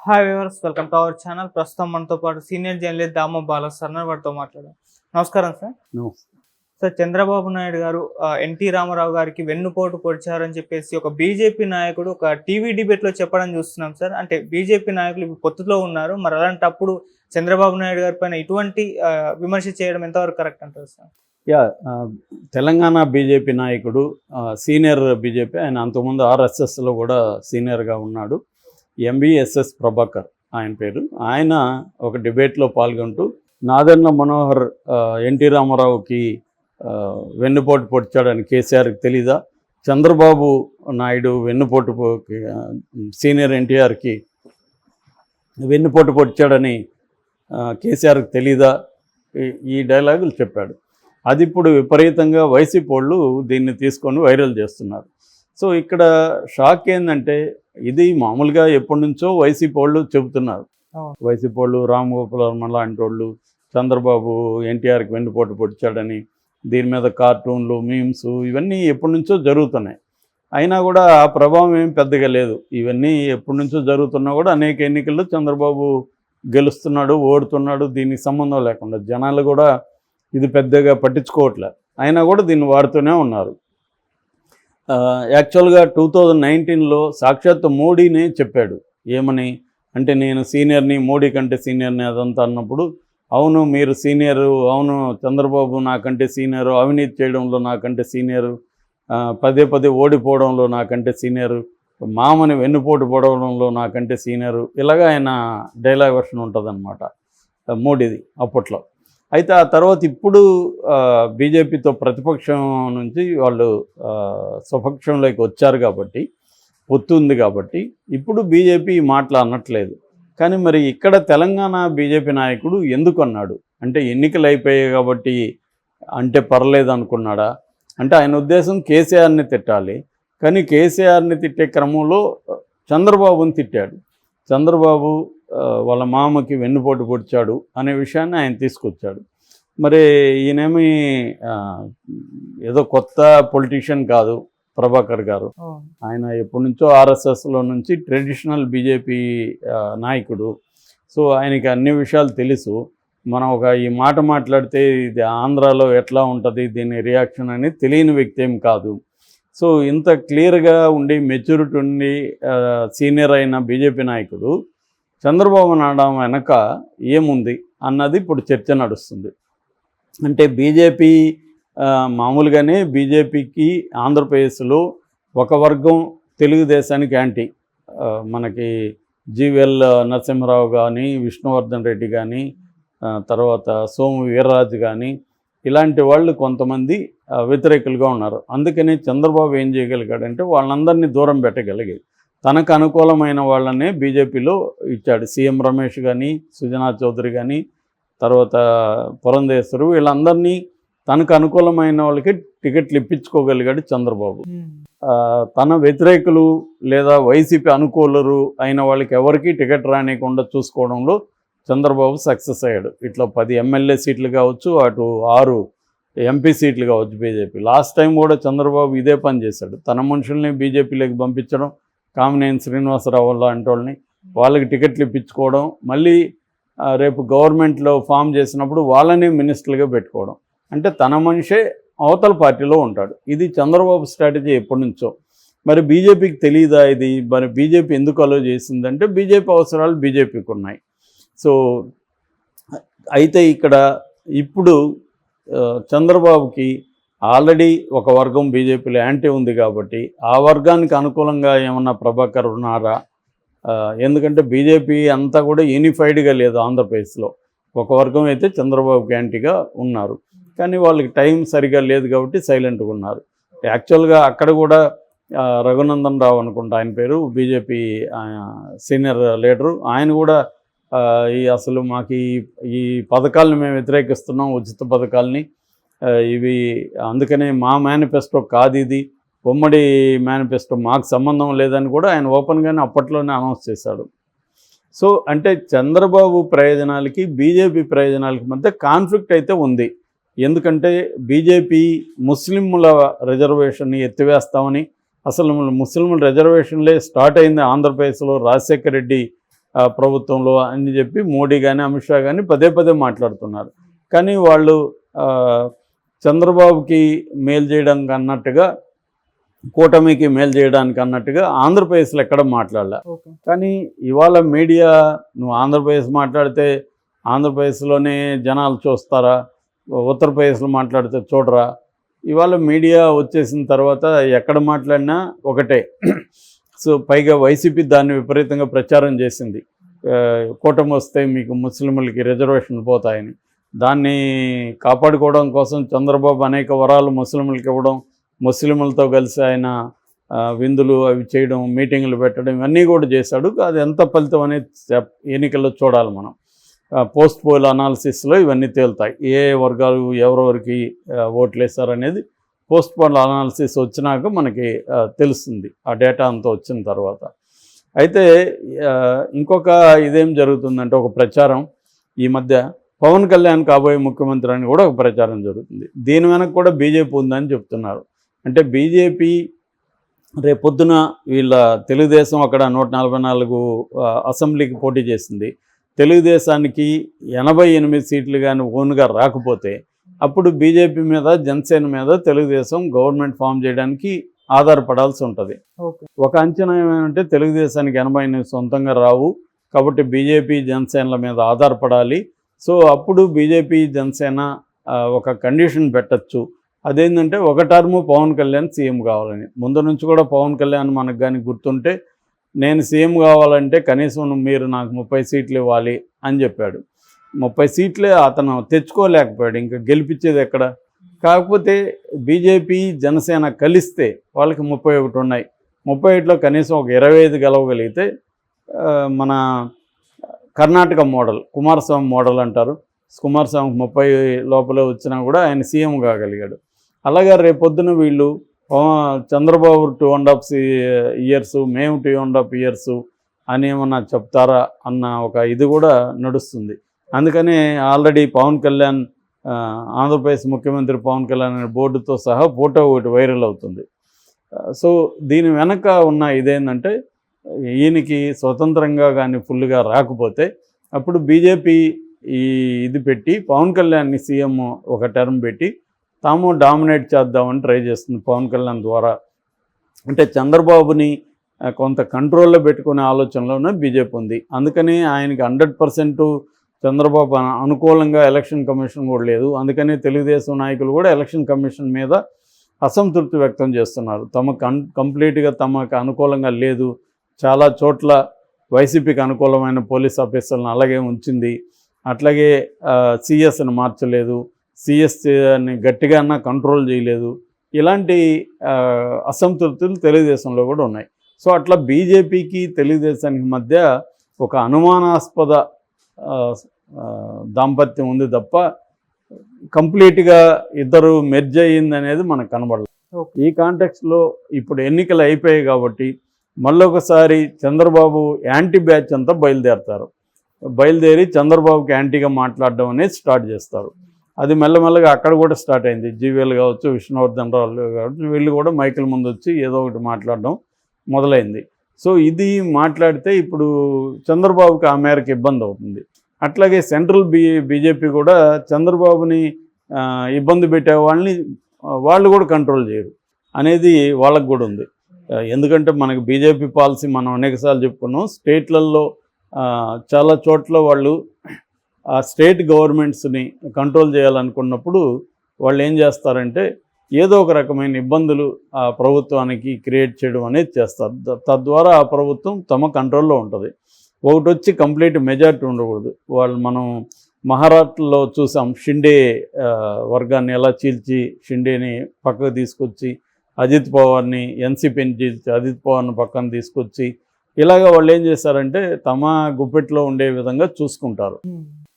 Hi viewers, welcome to our channel. ప్రస్తుతం మనతో పాటు సీనియర్ జర్నలిస్ట్ దామ బాల సార్ వారితో మాట్లాడాం. నమస్కారం సార్. సార్, చంద్రబాబు నాయుడు గారు ఎన్టీ రామారావు గారికి వెన్నుపోటు పొడిచారని చెప్పేసి ఒక బీజేపీ నాయకుడు ఒక టీవీ డిబేట్లో చెప్పడం చూస్తున్నాం సార్. అంటే బీజేపీ నాయకులు ఇప్పుడు పొత్తులో ఉన్నారు, మరి అలాంటప్పుడు చంద్రబాబు నాయుడు గారి పైన ఇటువంటి విమర్శ చేయడం ఎంతవరకు కరెక్ట్ అంటారు సార్? తెలంగాణ బీజేపీ నాయకుడు, సీనియర్ బీజేపీ, ఆయన అంతకుముందు ఆర్ఎస్ఎస్లో కూడా సీనియర్గా ఉన్నాడు. ఎంబీఎస్ఎస్ ప్రభాకర్ ఆయన పేరు. ఆయన ఒక డిబేట్లో పాల్గొంటూ నాదెండ్ల మనోహర్ ఎన్టీ రామారావుకి వెన్నుపోటు పొడిచాడని కేసీఆర్కి తెలీదా, చంద్రబాబు నాయుడు వెన్నుపోటు సీనియర్ ఎన్టీఆర్కి వెన్నుపోటు పొడిచాడని కేసీఆర్కి తెలీదా, ఈ డైలాగులు చెప్పాడు. అది ఇప్పుడు విపరీతంగా వైసీపీ వాళ్ళు దీన్ని తీసుకొని వైరల్ చేస్తున్నారు. సో ఇక్కడ షాక్ ఏంటంటే, ఇది మామూలుగా ఎప్పటి నుంచో వైసీపీ వాళ్ళు చెబుతున్నారు. వైసీపీ వాళ్ళు, రామ్ గోపాల్ వర్మ లాంటి వాళ్ళు చంద్రబాబు ఎన్టీఆర్కి వెన్నుపోటు పొడిచాడని, దీని మీద కార్టూన్లు, మీమ్స్ ఇవన్నీ ఎప్పటి నుంచో జరుగుతున్నాయి. అయినా కూడా ఆ ప్రభావం ఏం పెద్దగా లేదు. ఇవన్నీ ఎప్పటి నుంచో జరుగుతున్నా కూడా అనేక ఎన్నికల్లో చంద్రబాబు గెలుస్తున్నాడు, ఓడుతున్నాడు, దీనికి సంబంధం లేకుండా జనాలు కూడా ఇది పెద్దగా పట్టించుకోవట్లే. అయినా కూడా దీన్ని వాడుతూనే ఉన్నారు. యాక్చువల్గా 2019లో సాక్షాత్ మోడీనే చెప్పాడు. ఏమని అంటే, నేను సీనియర్ని, మోడీ కంటే సీనియర్ని అదంతా అన్నప్పుడు, అవును మీరు సీనియరు, అవును చంద్రబాబు నాకంటే సీనియరు, అవినీతి చేయడంలో నాకంటే సీనియరు, పదే పదే ఓడిపోవడంలో నాకంటే సీనియరు, మామని వెన్నుపోటు పొడవడంలో నాకంటే సీనియరు, ఇలాగా ఆయన డైలాగ్ వర్షన్ ఉంటుందన్నమాట మోడీది అప్పట్లో. అయితే ఆ తర్వాత ఇప్పుడు బీజేపీతో ప్రతిపక్షం నుంచి వాళ్ళు స్వపక్షంలోకి వచ్చారు కాబట్టి, పొత్తు ఉంది కాబట్టి ఇప్పుడు బీజేపీ మాటలు అనట్లేదు. కానీ మరి ఇక్కడ తెలంగాణ బీజేపీ నాయకుడు ఎందుకు అన్నాడు అంటే, ఎన్నికలు అయిపోయాయి కాబట్టి అంటే పర్లేదు అనుకున్నాడా అంటే, ఆయన ఉద్దేశం కేసీఆర్ని తిట్టాలి. కానీ కేసీఆర్ని తిట్టే క్రమంలో చంద్రబాబుని తిట్టాడు. చంద్రబాబు వాళ్ళ మామకి వెన్నుపోటు పొడిచాడు అనే విషయాన్ని ఆయన తీసుకొచ్చాడు. మరి ఈయనేమి ఏదో కొత్త పొలిటీషియన్ కాదు ప్రభాకర్ గారు. ఆయన ఎప్పటి నుంచో ఆర్ఎస్ఎస్లో నుంచి ట్రెడిషనల్ బీజేపీ నాయకుడు. సో ఆయనకి అన్ని విషయాలు తెలుసు. మనం ఈ మాట మాట్లాడితే ఇది ఆంధ్రాలో ఎట్లా ఉంటుంది దీని రియాక్షన్ అని తెలియని వ్యక్తి ఏం కాదు. సో ఇంత క్లియర్గా ఉండి, మెచ్యూరిటీ ఉండి, సీనియర్ అయిన బీజేపీ నాయకుడు చంద్రబాబు నాయుడు వెనక ఏముంది అన్నది ఇప్పుడు చర్చ నడుస్తుంది. అంటే బీజేపీ మామూలుగానే బీజేపీకి ఆంధ్రప్రదేశ్లో ఒక వర్గం తెలుగుదేశానికి యాంటీ. మనకి జీవీఎల్ నరసింహరావు కానీ, విష్ణువర్ధన్ రెడ్డి కానీ, తర్వాత సోము వీర్రాజు కానీ, ఇలాంటి వాళ్ళు కొంతమంది వ్యతిరేకులుగా ఉన్నారు. అందుకనే చంద్రబాబు ఏం చేయగలిగాడంటే, వాళ్ళందరినీ దూరం పెట్టగలిగాడు. తనకు అనుకూలమైన వాళ్ళనే బీజేపీలో ఇచ్చాడు. సీఎం రమేష్ కానీ, సుజనా చౌదరి కానీ, తర్వాత పురంధేశ్వరు, వీళ్ళందరినీ తనకు అనుకూలమైన వాళ్ళకి టికెట్లు ఇప్పించుకోగలిగాడు చంద్రబాబు. తన వ్యతిరేకులు లేదా వైసీపీ అనుకూలరు అయిన వాళ్ళకి ఎవరికి టికెట్ రానియకుండా చూసుకోవడంలో చంద్రబాబు సక్సెస్ అయ్యాడు. ఇట్లా 10 ఎమ్మెల్యే సీట్లు కావచ్చు, అటు 6 ఎంపీ సీట్లు కావచ్చు బీజేపీ. లాస్ట్ టైం కూడా చంద్రబాబు ఇదే పని చేశాడు. తన మనుషుల్ని బీజేపీలోకి పంపించడం, కామినేని శ్రీనివాసరావు లాంటి వాళ్ళని వాళ్ళకి టికెట్లు ఇప్పించుకోవడం, మళ్ళీ రేపు గవర్నమెంట్లో ఫామ్ చేసినప్పుడు వాళ్ళని మినిస్టర్లుగా పెట్టుకోవడం. అంటే తన మనిషే అవతల పార్టీలో ఉంటాడు. ఇది చంద్రబాబు స్ట్రాటజీ ఎప్పటి నుంచో. మరి బీజేపీకి తెలియదా ఇది? మరి బీజేపీ ఎందుకు అలో చేసిందంటే, బీజేపీ అవసరాలు బీజేపీకి ఉన్నాయి. సో అయితే ఇక్కడ ఇప్పుడు చంద్రబాబుకి ఆల్రెడీ ఒక వర్గం బీజేపీలో యాంటీ ఉంది కాబట్టి, ఆ వర్గానికి అనుకూలంగా ఏమన్నా ప్రభాకర్ ఉన్నారా? ఎందుకంటే బీజేపీ అంతా కూడా యూనిఫైడ్గా లేదు ఆంధ్రప్రదేశ్లో. ఒక వర్గం అయితే చంద్రబాబుకి యాంటీగా ఉన్నారు, కానీ వాళ్ళకి టైం సరిగా లేదు కాబట్టి సైలెంట్గా ఉన్నారు. యాక్చువల్గా అక్కడ కూడా రఘునందన్ రావు అనుకుంటా ఆయన పేరు, బీజేపీ సీనియర్ లీడరు, ఆయన కూడా అసలు మాకు ఈ పథకాలను మేము వ్యతిరేకిస్తున్నాం, ఉచిత పథకాలని, ఇవి అందుకనే మా మేనిఫెస్టో కాదు, ఇది ఉమ్మడి మేనిఫెస్టో, మాకు సంబంధం లేదని కూడా ఆయన ఓపెన్గానే అప్పట్లోనే అనౌన్స్ చేశాడు. సో అంటే చంద్రబాబు ప్రయోజనాలకి బీజేపీ ప్రయోజనాలకి మధ్య కాన్ఫ్లిక్ట్ అయితే ఉంది. ఎందుకంటే బీజేపీ ముస్లింల రిజర్వేషన్ని ఎత్తివేస్తామని, అసలు ముస్లింల రిజర్వేషన్లే స్టార్ట్ అయింది ఆంధ్రప్రదేశ్లో రాజశేఖర రెడ్డి ప్రభుత్వంలో అని చెప్పి మోడీ కానీ అమిత్ షా కానీ పదే పదే మాట్లాడుతున్నారు. కానీ వాళ్ళు చంద్రబాబుకి మేలు చేయడానికి అన్నట్టుగా, కూటమికి మేలు చేయడానికి అన్నట్టుగా ఆంధ్రప్రదేశ్లో ఎక్కడ మాట్లాడలే. కానీ ఇవాళ మీడియా నువ్వు ఆంధ్రప్రదేశ్ మాట్లాడితే ఆంధ్రప్రదేశ్లోనే జనాలు చూస్తారా, ఉత్తరప్రదేశ్లో మాట్లాడితే చూడరా? ఇవాళ మీడియా వచ్చేసిన తర్వాత ఎక్కడ మాట్లాడినా ఒకటే. సో పైగా వైసీపీ దాన్ని విపరీతంగా ప్రచారం చేసింది. కూటమి వస్తే మీకు ముస్లింలకి రిజర్వేషన్లు పోతాయని. దాన్ని కాపాడుకోవడం కోసం చంద్రబాబు అనేక వరాలు ముస్లింలకు ఇవ్వడం, ముస్లింలతో కలిసి ఆయన విందులు అవి చేయడం, మీటింగులు పెట్టడం ఇవన్నీ కూడా చేశాడు. అది ఎంత ఫలితం అనేది ఎన్నికల్లో చూడాలి మనం. పోస్ట్ పోల్ అనాలిసిస్లో ఇవన్నీ తేలుతాయి. ఏ వర్గాలు ఎవరెవరికి ఓట్లు వేస్తారనేది పోస్ట్ పోల్ అనాలిసిస్ వచ్చినాక మనకి తెలుస్తుంది, ఆ డేటా అంతా వచ్చిన తర్వాత. అయితే ఇంకొక ఇదేం జరుగుతుందంటే, ఒక ప్రచారం ఈ మధ్య పవన్ కళ్యాణ్ కాబోయే ముఖ్యమంత్రి అని కూడా ఒక ప్రచారం జరుగుతుంది. దీని వెనక కూడా బీజేపీ ఉందని చెప్తున్నారు. అంటే బీజేపీ రేపొద్దున వీళ్ళ తెలుగుదేశం అక్కడ 144 అసెంబ్లీకి పోటీ చేసింది. తెలుగుదేశానికి 88 సీట్లు కానీ ఓన్గా రాకపోతే అప్పుడు బీజేపీ మీద, జనసేన మీద తెలుగుదేశం గవర్నమెంట్ ఫామ్ చేయడానికి ఆధారపడాల్సి ఉంటుంది. ఒక అంచనా ఏమంటే తెలుగుదేశానికి 88 సొంతంగా రావు, కాబట్టి బీజేపీ జనసేనల మీద ఆధారపడాలి. సో అప్పుడు బీజేపీ జనసేన ఒక కండిషన్ పెట్టచ్చు. అదేంటంటే ఒక టర్ము పవన్ కళ్యాణ్ సీఎం కావాలని. ముందు నుంచి కూడా పవన్ కళ్యాణ్ మనకు కానీ గుర్తుంటే, నేను సీఎం కావాలంటే కనీసం మీరు నాకు 30 సీట్లు ఇవ్వాలి అని చెప్పాడు. 30 సీట్లే అతను తెచ్చుకోలేకపోయాడు, ఇంకా గెలిపించేది ఎక్కడ? కాకపోతే బీజేపీ జనసేన కలిస్తే వాళ్ళకి 31 ఉన్నాయి. 31లో కనీసం ఒక 25 గెలవగలిగితే మన కర్ణాటక మోడల్, కుమారస్వామి మోడల్ అంటారు. కుమారస్వామికి 30 లోపలే వచ్చినా కూడా ఆయన సీఎం కాగలిగాడు. అలాగే రేపొద్దున వీళ్ళు చంద్రబాబు 2.5 ఇయర్స్, మేము 2.5 ఇయర్స్ అని ఏమన్నా చెప్తారా అన్న ఒక ఇది కూడా నడుస్తుంది. అందుకని ఆల్రెడీ పవన్ కళ్యాణ్, ఆంధ్రప్రదేశ్ ముఖ్యమంత్రి పవన్ కళ్యాణ్ అనే బోర్డుతో సహా ఫోటో ఒకటి వైరల్ అవుతుంది. సో దీని వెనక ఉన్న ఇదేంటంటే, ఈయనకి స్వతంత్రంగా కానీ ఫుల్గా రాకపోతే అప్పుడు బీజేపీ ఇది పెట్టి పవన్ కళ్యాణ్ని సీఎం ఒక టర్మ్ పెట్టి తాము డామినేట్ చేద్దామని ట్రై చేస్తుంది పవన్ కళ్యాణ్ ద్వారా. అంటే చంద్రబాబుని కొంత కంట్రోల్లో పెట్టుకునే ఆలోచనలోనే బీజేపీ ఉంది. అందుకని ఆయనకి 100% చంద్రబాబు అనుకూలంగా ఎలక్షన్ కమిషన్ కూడా లేదు. అందుకని తెలుగుదేశం నాయకులు కూడా ఎలక్షన్ కమిషన్ మీద అసంతృప్తి వ్యక్తం చేస్తున్నారు. కంప్లీట్గా తమకు అనుకూలంగా లేదు, చాలా చోట్ల వైసీపీకి అనుకూలమైన పోలీస్ ఆఫీసర్లను అలాగే ఉంచింది, అట్లాగే సిఎస్ని మార్చలేదు, సిఎస్ని గట్టిగా కంట్రోల్ చేయలేదు. ఇలాంటి అసంతృప్తులు తెలుగుదేశంలో కూడా ఉన్నాయి. సో అట్లా బీజేపీకి తెలుగుదేశానికి మధ్య ఒక అనుమానాస్పద దాంపత్యం ఉంది తప్ప కంప్లీట్గా ఇద్దరు మెర్జ్ అయ్యింది అనేది మనకు కనబడలేదు. ఈ కాంటెక్స్లో ఇప్పుడు ఎన్నికలు అయిపోయాయి కాబట్టి మళ్ళొకసారి చంద్రబాబు యాంటీ బ్యాచ్ అంతా బయలుదేరి చంద్రబాబుకి యాంటీగా మాట్లాడడం అనేది స్టార్ట్ చేస్తారు. అది మెల్లమెల్లగా అక్కడ కూడా స్టార్ట్ అయింది. జీవీఎల్ కావచ్చు, విష్ణువర్ధన్ రావు కావచ్చు, వీళ్ళు కూడా మైకుల ముందు వచ్చి ఏదో ఒకటి మాట్లాడడం మొదలైంది. సో ఇది మాట్లాడితే ఇప్పుడు చంద్రబాబుకి ఆ మేరకు ఇబ్బంది అవుతుంది. అట్లాగే సెంట్రల్ బీజేపీ కూడా చంద్రబాబుని ఇబ్బంది పెట్టే వాళ్ళని వాళ్ళు కూడా కంట్రోల్ చేయరు అనేది వాళ్ళకు కూడా ఉంది. ఎందుకంటే మనకు బీజేపీ పాలసీ మనం అనేకసార్లు చెప్పుకున్నాం. స్టేట్లలో చాలా చోట్ల వాళ్ళు ఆ స్టేట్ గవర్నమెంట్స్ని కంట్రోల్ చేయాలనుకున్నప్పుడు వాళ్ళు ఏం చేస్తారంటే ఏదో ఒక రకమైన ఇబ్బందులు ఆ ప్రభుత్వానికి క్రియేట్ చేయడం అనేది చేస్తారు. తద్వారా ఆ ప్రభుత్వం తమ కంట్రోల్లో ఉంటుంది. ఒకటి వచ్చి కంప్లీట్ మెజారిటీ ఉండకూడదు. మనం మహారాష్ట్రలో చూసాం, షిండే వర్గాన్ని ఎలా చీల్చి షిండేని పక్కకు తీసుకొచ్చి అజిత్ పవార్ని, ఎన్సీపీని చీల్చి అజిత్ పవార్ని పక్కన తీసుకొచ్చి ఇలాగ వాళ్ళు ఏం చేస్తారంటే తమ గుప్పెట్లో ఉండే విధంగా చూసుకుంటారు.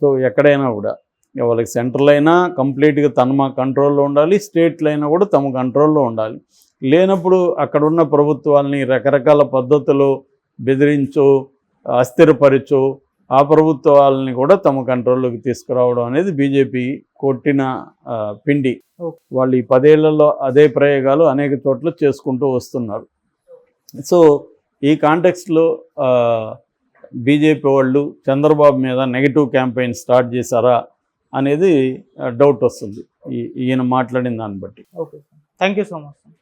సో ఎక్కడైనా కూడా వాళ్ళకి సెంట్రల్ అయినా కంప్లీట్గా తమ కంట్రోల్లో ఉండాలి, స్టేట్లో అయినా కూడా తమ కంట్రోల్లో ఉండాలి. లేనప్పుడు అక్కడ ఉన్న ప్రభుత్వాలని రకరకాల పద్ధతులు బెదిరించో, అస్థిరపరచో ఆ ప్రభుత్వాలని కూడా తమ కంట్రోల్లోకి తీసుకురావడం అనేది బీజేపీ కొట్టిన పిండి. వాళ్ళు ఈ 10 ఏళ్లలో అదే ప్రయోగాలు అనేక చోట్ల చేసుకుంటూ వస్తున్నారు. సో ఈ కాంటెక్స్ట్లో బీజేపీ వాళ్ళు చంద్రబాబు మీద నెగిటివ్ క్యాంపెయిన్ స్టార్ట్ చేశారా అనేది డౌట్ వస్తుంది ఈయన మాట్లాడిన దాన్ని బట్టి. Okay sir, thank you so much.